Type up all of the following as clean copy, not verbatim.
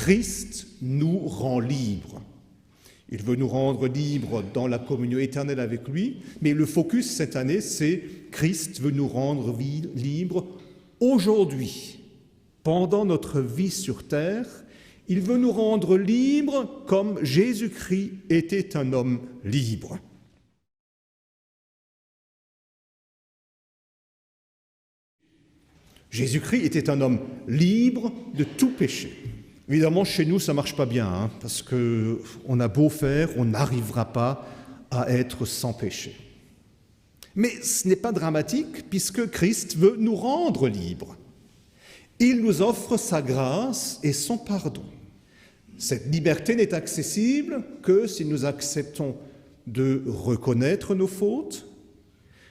Christ nous rend libres. Il veut nous rendre libres dans la communion éternelle avec lui, mais le focus cette année, c'est Christ veut nous rendre libres aujourd'hui, pendant notre vie sur terre. Il veut nous rendre libres comme Jésus-Christ était un homme libre. Jésus-Christ était un homme libre de tout péché. Évidemment, chez nous, ça ne marche pas bien, parce qu'on a beau faire, on n'arrivera pas à être sans péché. Mais ce n'est pas dramatique, puisque Christ veut nous rendre libres. Il nous offre sa grâce et son pardon. Cette liberté n'est accessible que si nous acceptons de reconnaître nos fautes,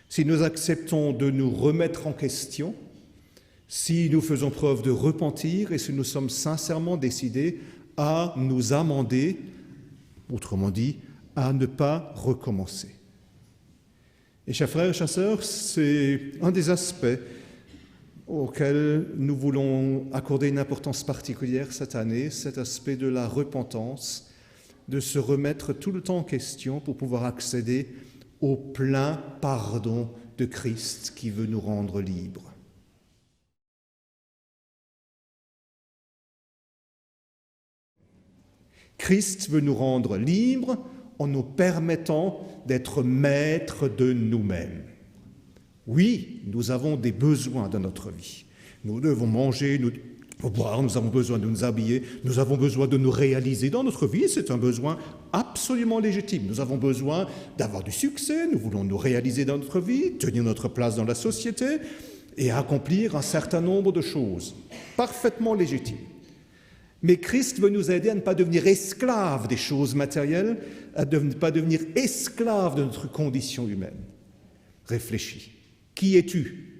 si nous acceptons de nous remettre en question, si nous faisons preuve de repentir et si nous sommes sincèrement décidés à nous amender, autrement dit, à ne pas recommencer. Et chers frères et chères sœurs, c'est un des aspects auquel nous voulons accorder une importance particulière cette année, cet aspect de la repentance, de se remettre tout le temps en question pour pouvoir accéder au plein pardon de Christ qui veut nous rendre libres. Christ veut nous rendre libres en nous permettant d'être maîtres de nous-mêmes. Oui, nous avons des besoins dans notre vie. Nous devons manger, boire, nous avons besoin de nous habiller, nous avons besoin de nous réaliser dans notre vie. C'est un besoin absolument légitime. Nous avons besoin d'avoir du succès, nous voulons nous réaliser dans notre vie, tenir notre place dans la société et accomplir un certain nombre de choses parfaitement légitimes. Mais Christ veut nous aider à ne pas devenir esclaves des choses matérielles, à ne pas devenir esclaves de notre condition humaine. Réfléchis. Qui es-tu?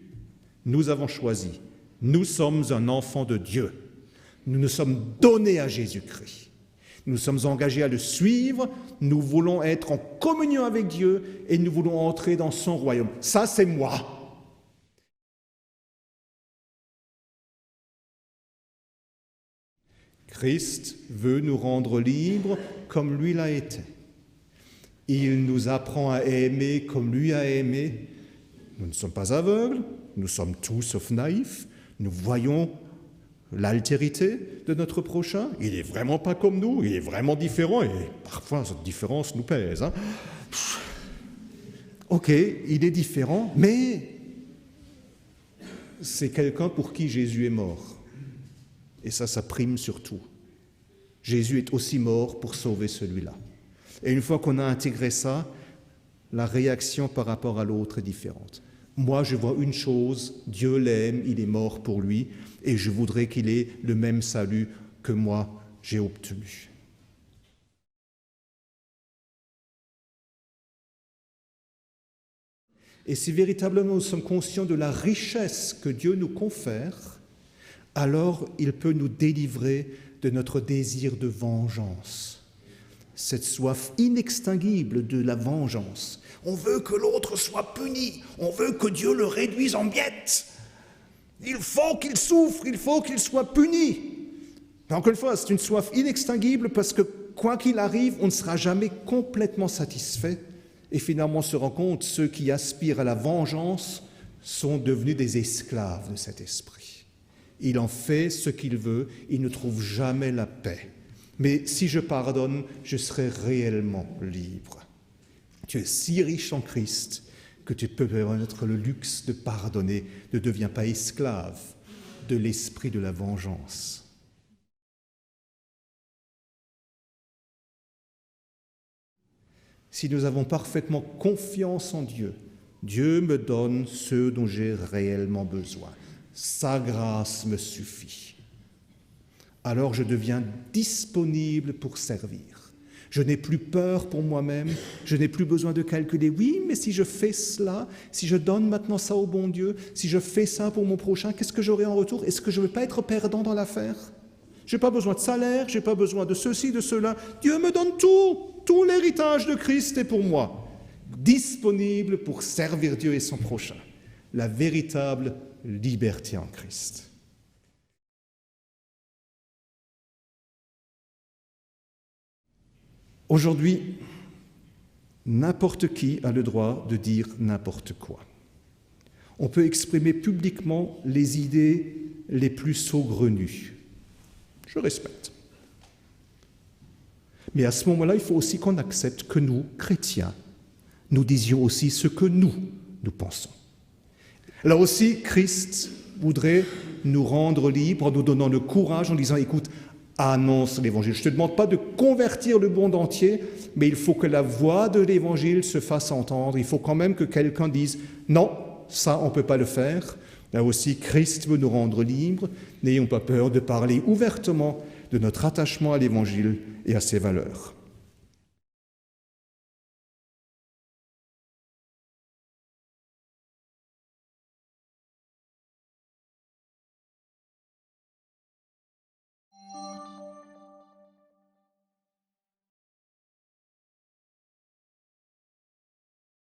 Nous avons choisi. Nous sommes un enfant de Dieu. Nous nous sommes donnés à Jésus-Christ. Nous sommes engagés à le suivre. Nous voulons être en communion avec Dieu et nous voulons entrer dans son royaume. Ça, c'est moi. Christ veut nous rendre libres comme lui l'a été. Il nous apprend à aimer comme lui a aimé. Nous ne sommes pas aveugles, nous sommes tous sauf naïfs. Nous voyons l'altérité de notre prochain. Il n'est vraiment pas comme nous, il est vraiment différent et parfois cette différence nous pèse. Ok, il est différent, mais c'est quelqu'un pour qui Jésus est mort. Et ça prime sur tout. Jésus est aussi mort pour sauver celui-là. Et une fois qu'on a intégré ça, la réaction par rapport à l'autre est différente. Moi, je vois une chose, Dieu l'aime, il est mort pour lui, et je voudrais qu'il ait le même salut que moi, j'ai obtenu. Et si véritablement nous sommes conscients de la richesse que Dieu nous confère, alors il peut nous délivrer de notre désir de vengeance, cette soif inextinguible de la vengeance. On veut que l'autre soit puni, on veut que Dieu le réduise en miettes. Il faut qu'il souffre, il faut qu'il soit puni. Mais encore une fois, c'est une soif inextinguible parce que quoi qu'il arrive, on ne sera jamais complètement satisfait. Et finalement, on se rend compte, ceux qui aspirent à la vengeance sont devenus des esclaves de cet esprit. Il en fait ce qu'il veut, il ne trouve jamais la paix. Mais si je pardonne, je serai réellement libre. Tu es si riche en Christ que tu peux permettre le luxe de pardonner. Ne deviens pas esclave de l'esprit de la vengeance. Si nous avons parfaitement confiance en Dieu, Dieu me donne ce dont j'ai réellement besoin. Sa grâce me suffit. Alors je deviens disponible pour servir. Je n'ai plus peur pour moi-même, je n'ai plus besoin de calculer. Oui, mais si je fais cela, si je donne maintenant ça au bon Dieu, si je fais ça pour mon prochain, qu'est-ce que j'aurai en retour? Est-ce que je ne vais pas être perdant dans l'affaire? Je n'ai pas besoin de salaire, je n'ai pas besoin de ceci, de cela. Dieu me donne tout l'héritage de Christ est pour moi. Disponible pour servir Dieu et son prochain. La véritable liberté en Christ. Aujourd'hui, n'importe qui a le droit de dire n'importe quoi. On peut exprimer publiquement les idées les plus saugrenues. Je respecte. Mais à ce moment-là, il faut aussi qu'on accepte que nous, chrétiens, nous disions aussi ce que nous pensons. Là aussi, Christ voudrait nous rendre libres en nous donnant le courage, en disant, écoute, annonce l'Évangile. Je ne te demande pas de convertir le monde entier, mais il faut que la voix de l'Évangile se fasse entendre. Il faut quand même que quelqu'un dise, non, ça, on ne peut pas le faire. Là aussi, Christ veut nous rendre libres. N'ayons pas peur de parler ouvertement de notre attachement à l'Évangile et à ses valeurs.